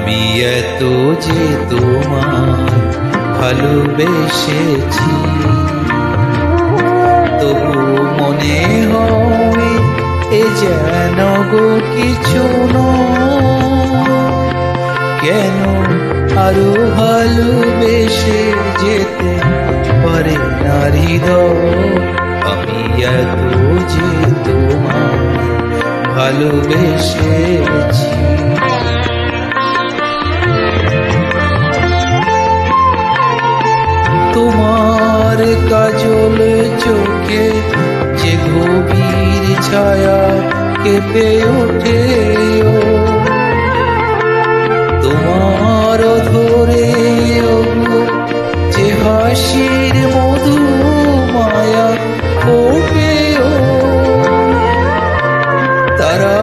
আমি এত যে তোমায় ভালোবেসেছি, তবু মনে হয় এ যেন গো কিছু নয়। কেন আরো ভালোবেসে যেতে পারে না হৃদয়? আমি এত যে তোমায় ভালোবেসেছি। তোমার কাজল চোখে যে গভীর ছায়া কেঁপে ওঠে, তোমার ধরে যে হাসির